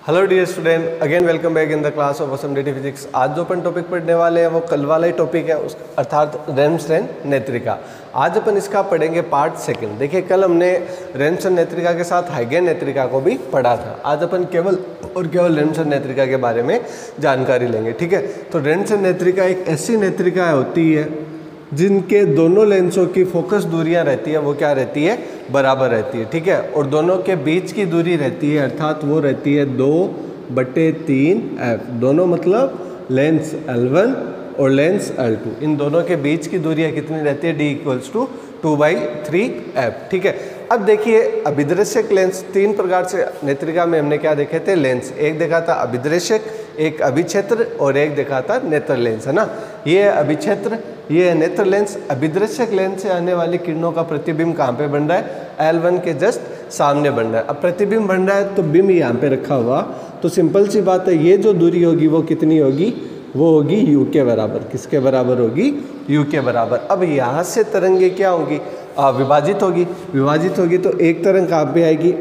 Hello dear student, again welcome back in the class of असमडेटी physics. आज जो अपन topic पढ़ने वाले हैं वो कल वाला ही टॉपिक है, उस अर्थात रेमस्टेन नेत्रिका। आज अपन इसका पढ़ेंगे पार्ट सेकंड। देखिए, कल हमने रेमस्टेन नेत्रिका के साथ हाइगेन नेत्रिका को भी पढ़ा था। आज अपन केवल और केवल रेमस्टेन नेत्रिका के बारे में जानकारी लेंगे, ठीक है। तो रेमस्टेन नेत्रिका एक ऐसी नेत्रिका होती है जिनके दोनों लेंसों की फोकस दूरियां रहती है, वो क्या रहती है, बराबर रहती है, ठीक है। और दोनों के बीच की दूरी रहती है, अर्थात वो रहती है 2/3 f। दोनों मतलब लेंस L1 और लेंस L2, इन दोनों के बीच की दूरियां कितनी रहती है, d = 2/3f, ठीक है। अब देखिए, अभिदृश्यक लेंस तीन प्रकार से नेत्रिका में हमने क्या देखे थे, लेंस। एक देखा था अभिदृश्यक, एक अभिक्षेत्र और एक देखा था नेत्र लेंस, है ना। ये है अभिक्षेत्र, ये है नेत्र लेंस। अभिदृश्यक लेंस से आने वाली किरणों का प्रतिबिंब कहाँ पे बन रहा है, L1 के जस्ट सामने बन रहा है। अब प्रतिबिंब बन रहा है तो बिंब यहाँ पे रखा हुआ, तो सिंपल सी बात है, ये जो दूरी होगी वो कितनी होगी, वो होगी u के बराबर। किसके बराबर होगी, u के बराबर। अब यहाँ से तरंगे क्या होगी, विभाजित होगी। विभाजित होगी तो एक तरंग कहाँ पे आएगी,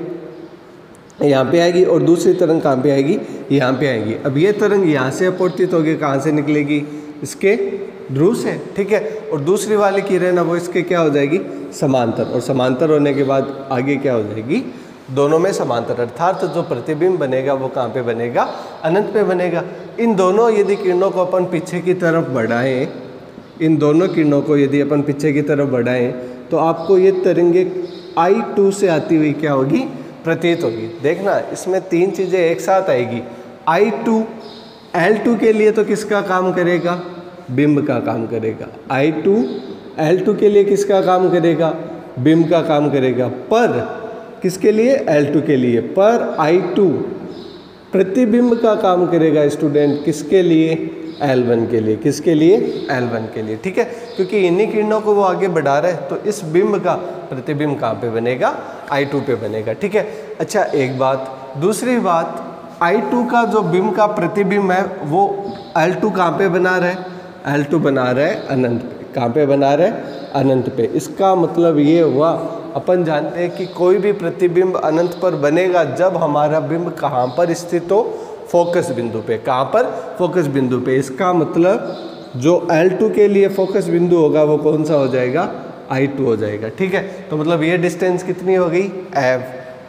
यहाँ पे आएगी, और दूसरी तरंग कहाँ पे आएगी, यहाँ पे आएगी। अब ये तरंग यहाँ से अपवर्तित होगी, कहाँ से निकलेगी, इसके ध्रुव से, ठीक है। और दूसरी वाली किरण है वो इसके क्या हो जाएगी, समांतर। और समांतर होने के बाद आगे क्या हो जाएगी, दोनों में समांतर, अर्थात जो प्रतिबिंब बनेगा वो कहाँ पे बनेगा, अनंत पे बनेगा। इन दोनों यदि किरणों को अपन पीछे की तरफ बढ़ाएं, इन दोनों किरणों को यदि अपन पीछे की तरफ बढ़ाएं तो आपको ये तरंगे I2 से आती हुई क्या होगी, प्रतीत होगी। देखना, इसमें तीन चीज़ें एक साथ आएगी। I2 L2 के लिए तो किसका काम करेगा, बिंब का काम करेगा। I2 L2 के लिए किसका काम करेगा, बिंब का काम करेगा। पर किसके लिए, L2 के लिए। पर I2 प्रतिबिंब का काम करेगा स्टूडेंट, किसके लिए, L1 के लिए। किसके लिए, L1 के लिए, ठीक है। क्योंकि इन्हीं किरणों को वो आगे बढ़ा रहा है, तो इस बिंब का प्रतिबिंब कहाँ पे बनेगा, I2 पे बनेगा, ठीक है। अच्छा, एक बात। दूसरी बात, I2 का जो बिंब का प्रतिबिंब है वो L2 कहाँ पे बना रहा है, L2 बना रहा है अनंत पे। कहाँ पे बना रहा है, अनंत पे। इसका मतलब ये हुआ, अपन जानते हैं कि कोई भी प्रतिबिंब अनंत पर बनेगा जब हमारा बिंब कहाँ पर स्थित हो, फोकस बिंदु पे। कहाँ पर, फोकस बिंदु पे। इसका मतलब जो L2 के लिए फोकस बिंदु होगा वो कौन सा हो जाएगा, I2 हो जाएगा, ठीक है। तो मतलब ये डिस्टेंस कितनी हो गई, f,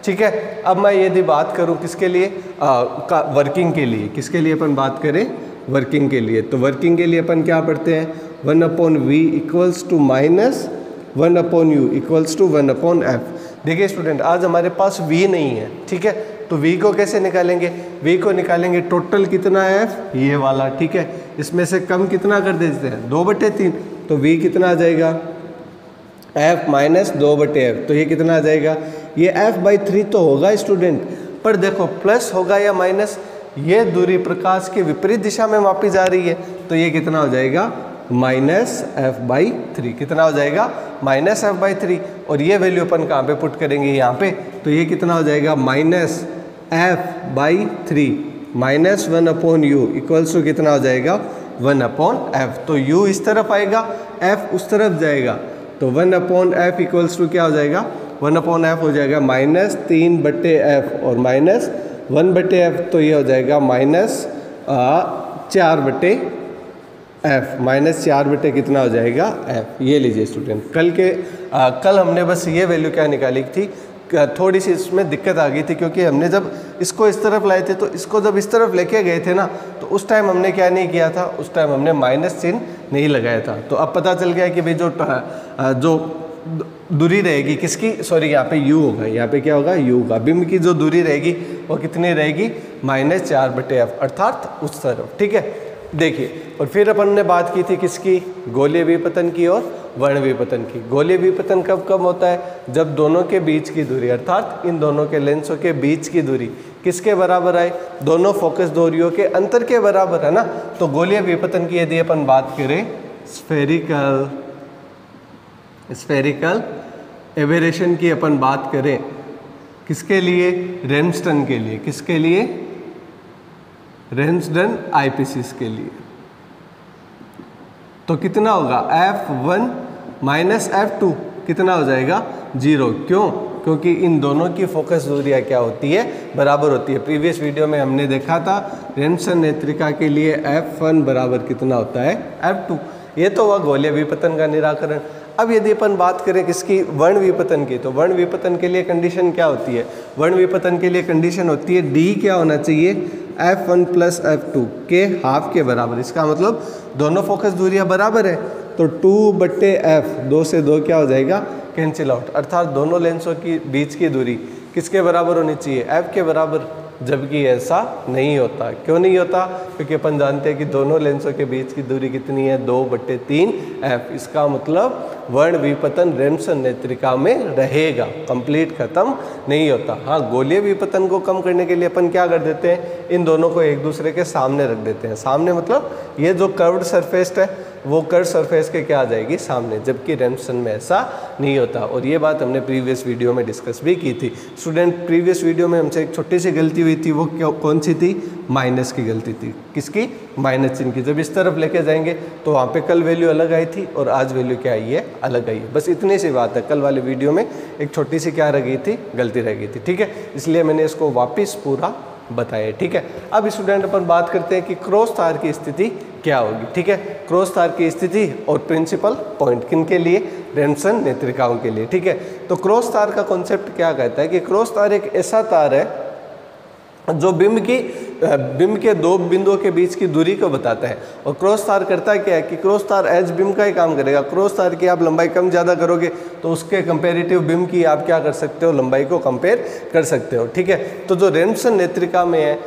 ठीक है। अब मैं यदि बात करूँ किसके लिए, वर्किंग के लिए, किसके लिए अपन बात करें, वर्किंग के लिए, तो वर्किंग के लिए अपन क्या पढ़ते हैं, 1/v = -1/u = 1/f। देखिए स्टूडेंट, आज हमारे पास v नहीं है, ठीक है। तो v को कैसे निकालेंगे, v को निकालेंगे टोटल कितना है f, ये वाला, ठीक है। इसमें से कम कितना कर देते हैं, 2/3। तो v कितना आ जाएगा, f - 2/f। तो ये कितना आ जाएगा, ये f/3 तो होगा स्टूडेंट, पर देखो प्लस होगा या माइनस, ये दूरी प्रकाश के विपरीत दिशा में मापी जा रही है, तो ये कितना हो जाएगा, -f/3। कितना हो जाएगा, -f/3। और ये वैल्यू अपन कहाँ पे पुट करेंगे, यहाँ पे। तो ये कितना हो जाएगा, -f/3 -1/u = कितना हो जाएगा, 1/f। तो u इस तरफ आएगा, f उस तरफ जाएगा, तो 1/f = क्या हो जाएगा, 1/f हो जाएगा -3/f और -1/f। तो ये हो जाएगा -4/f कितना हो जाएगा, f। ये लीजिए स्टूडेंट, कल हमने बस ये वैल्यू क्या निकाली थी, थोड़ी सी इसमें दिक्कत आ गई थी, क्योंकि हमने जब इसको इस तरफ लाए थे, तो इसको जब इस तरफ लेके गए थे ना, तो उस टाइम हमने क्या नहीं किया था, उस टाइम हमने माइनस चिन्ह नहीं लगाया था। तो अब पता चल गया कि भाई जो दूरी रहेगी किसकी, सॉरी यहाँ पे u होगा, यहाँ पे क्या होगा, u का बिंब की जो दूरी रहेगी वो कितनी रहेगी, -4/f, अर्थात उस तरफ, ठीक है। देखिए, और फिर अपन ने बात की थी किसकी, गोलीय विपतन की और वर्ण विपतन की। गोलीय विपतन कब कब होता है, जब दोनों के बीच की दूरी, अर्थात इन दोनों के लेंसों के बीच की दूरी किसके बराबर आए, दोनों फोकस दूरियों के अंतर के बराबर, है ना। तो गोलीय विपतन की यदि अपन बात करें, स्फेरिकल एबेरेशन की अपन बात करें, किसके लिए, रेमस्टन के लिए। किसके लिए, रेमस्टन आईपीसीस के लिए। तो कितना होगा, f1 - f2 कितना हो जाएगा, 0। क्यों, क्योंकि इन दोनों की फोकस दूरियाँ क्या होती है, बराबर होती है। प्रीवियस वीडियो में हमने देखा था रेनसन नेत्रिका के लिए F1 बराबर कितना होता है, F2। ये तो हुआ गोलीय विपतन का निराकरण। अब यदि अपन बात करें किसकी, वर्ण विपतन की, तो वर्ण विपतन के लिए कंडीशन क्या होती है, वर्ण विपतन के लिए कंडीशन होती है D क्या होना चाहिए, F1 प्लस F2 के हाफ के बराबर। इसका मतलब दोनों फोकस दूरियां बराबर है, तो 2/f 2 से 2 क्या हो जाएगा, कैंसिल आउट। अर्थात दोनों लेंसों की बीच की दूरी किसके बराबर होनी चाहिए, F के बराबर, जबकि ऐसा नहीं होता। क्यों नहीं होता, क्योंकि अपन जानते हैं कि दोनों लेंसों के बीच की दूरी कितनी है, 2/3f। इसका मतलब वर्ण विपतन रेनसन नेत्रिका में रहेगा, कंप्लीट खत्म नहीं होता। हाँ, गोलीय विपतन को कम करने के लिए अपन क्या कर देते हैं, इन दोनों को एक दूसरे के सामने रख देते हैं। सामने मतलब ये जो कर्व्ड सरफेस है वो कर्व सरफेस के क्या आ जाएगी, सामने, जबकि रेनसन में ऐसा नहीं होता। और ये बात हमने प्रीवियस वीडियो में डिस्कस भी की थी। स्टूडेंट, प्रीवियस वीडियो में हमसे एक छोटी सी गलती हुई थी, वो कौन सी थी, माइनस की गलती थी। किसकी, माइनस चिन्ह की। जब इस तरफ लेके जाएंगे तो वहाँ पे कल वैल्यू अलग आई थी और आज वैल्यू क्या आई है, अलग आई है। बस इतनी सी बात है। कल वाले वीडियो में एक छोटी सी क्या रह गई थी, गलती रह गई थी। ठीक है, इसलिए मैंने इसको वापस पूरा बताया। ठीक है, अब स्टूडेंट अपन बात करते हैं कि क्रॉस तार की स्थिति क्या होगी। ठीक है, क्रॉस तार की स्थिति और प्रिंसिपल पॉइंट किन के लिए, रेनसन नेत्रिकाओं के लिए। ठीक है, तो क्रॉस तार का कॉन्सेप्ट क्या कहता है कि क्रॉस तार एक ऐसा तार है जो बिंब के दो बिंदुओं के बीच की दूरी को बताता है। और क्रॉस तार करता क्या है कि क्रॉस तार एज बिंब का ही काम करेगा। क्रॉस तार की आप लंबाई कम ज़्यादा करोगे तो उसके कंपेरेटिव बिंब की आप क्या कर सकते हो, लंबाई को कंपेयर कर सकते हो। ठीक है, तो जो रेनसन नेत्रिका में है,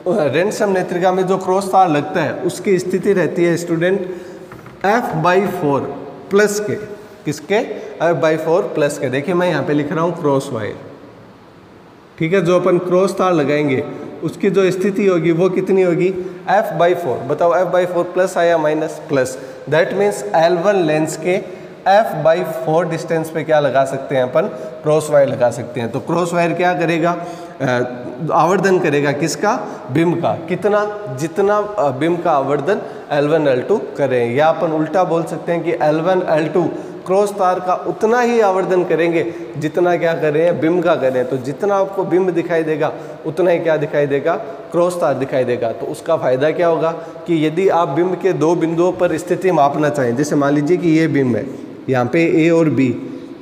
रेनसन नेत्रिका में जो क्रॉस तार लगता है उसकी स्थिति रहती है स्टूडेंट F/4 प्लस के, किसके, F/4 प्लस के। देखिए मैं यहाँ पे लिख रहा हूँ क्रॉस वायर। ठीक है, जो अपन क्रॉस तार लगाएंगे उसकी जो स्थिति होगी वो कितनी होगी, F/4। बताओ F/4 प्लस आया minus, plus. That means L1 lens के F/4 डिस्टेंस पे क्या लगा सकते हैं अपन, क्रॉस वायर लगा सकते हैं। तो क्रॉस वायर क्या करेगा, आवर्धन करेगा किसका, बिंब का। कितना, जितना बिंब का आवर्धन L1 L2 करें, या अपन उल्टा बोल सकते हैं कि L1 L2 क्रॉस तार का उतना ही आवर्धन करेंगे जितना क्या कर रहे हैं, बिंब का करें। तो जितना आपको बिंब दिखाई देगा उतना ही क्या दिखाई देगा, क्रॉस तार दिखाई देगा। तो उसका फायदा क्या होगा कि यदि आप बिंब के दो बिंदुओं पर स्थिति मापना चाहें, जैसे मान लीजिए कि ये बिंब है, यहाँ पे A और B,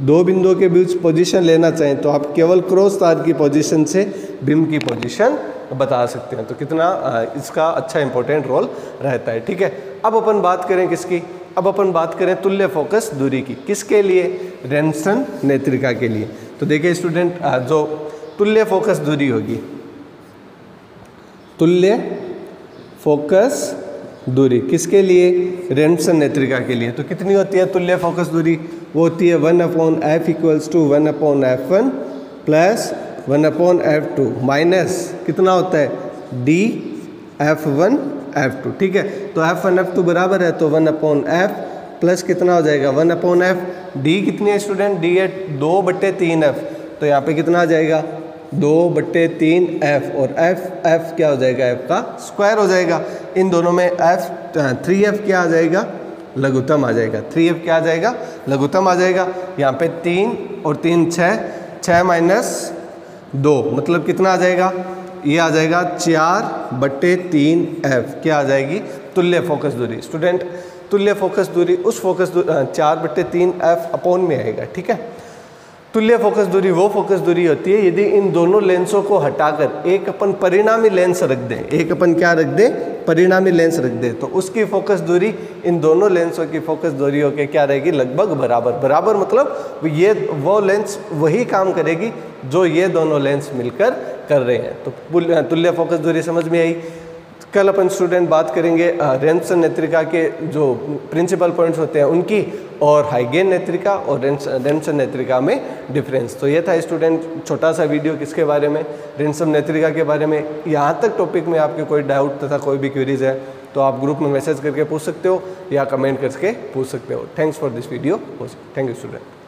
दो बिंदुओं के बीच पोजीशन लेना चाहें तो आप केवल क्रॉस तार की पोजीशन से बिंब की पोजीशन बता सकते हैं। तो कितना इसका अच्छा इंपॉर्टेंट रोल रहता है। ठीक है, अब अपन बात करें किसकी, अब अपन बात करें तुल्य फोकस दूरी की। किसके लिए, रेनसन नेत्रिका के लिए। तो देखिए स्टूडेंट, जो तुल्य फोकस दूरी होगी, तुल्य फोकस दूरी किसके लिए, रेनसन नेत्रिका के लिए। तो कितनी होती है तुल्य फोकस दूरी, वो होती है 1/f equals to 1/f1 plus 1/f2 minus कितना होता है, dF1F2। ठीक है, तो F1F2 बराबर है तो 1/f प्लस कितना हो जाएगा, 1/f। D कितनी है स्टूडेंट, D है 2/3f। तो यहाँ पे कितना आ जाएगा, 2/3f। और f क्या हो जाएगा, f का स्क्वायर हो जाएगा। इन दोनों में 3f क्या आ जाएगा, लघुत्तम आ जाएगा। 3f क्या आ जाएगा, लघुत्तम आ जाएगा। यहाँ पे 3 और 3 6, 6 माइनस 2 मतलब कितना आ जाएगा, ये आ जाएगा 4/3f। क्या आ जाएगी, तुल्य फोकस दूरी। स्टूडेंट, तुल्य फोकस दूरी उस फोकस 4/3f अपॉन में आएगा। ठीक है, तुल्य फोकस दूरी वो फोकस दूरी होती है यदि इन दोनों लेंसों को हटाकर एक अपन परिणामी लेंस रख दें, एक अपन क्या रख दें, परिणामी लेंस रख दें, तो उसकी फोकस दूरी इन दोनों लेंसों की फोकस दूरियों के क्या रहेगी, लगभग बराबर। बराबर मतलब ये वो लेंस वही काम करेगी जो ये दोनों लेंस मिलकर कर रहे हैं। तो तुल्य फोकस दूरी समझ में आई। कल अपन स्टूडेंट बात करेंगे रेनसन नेत्रिका के जो प्रिंसिपल पॉइंट्स होते हैं उनकी, और हाइगेन नेत्रिका और रेनसन नेत्रिका में डिफरेंस। तो ये था स्टूडेंट छोटा सा वीडियो किसके बारे में, रेनसन नेत्रिका के बारे में। यहाँ तक टॉपिक में आपके कोई डाउट तथा कोई भी क्वेरीज है तो आप ग्रुप में मैसेज करके पूछ सकते हो या कमेंट करके पूछ सकते हो। Thanks for this video. Thank you student.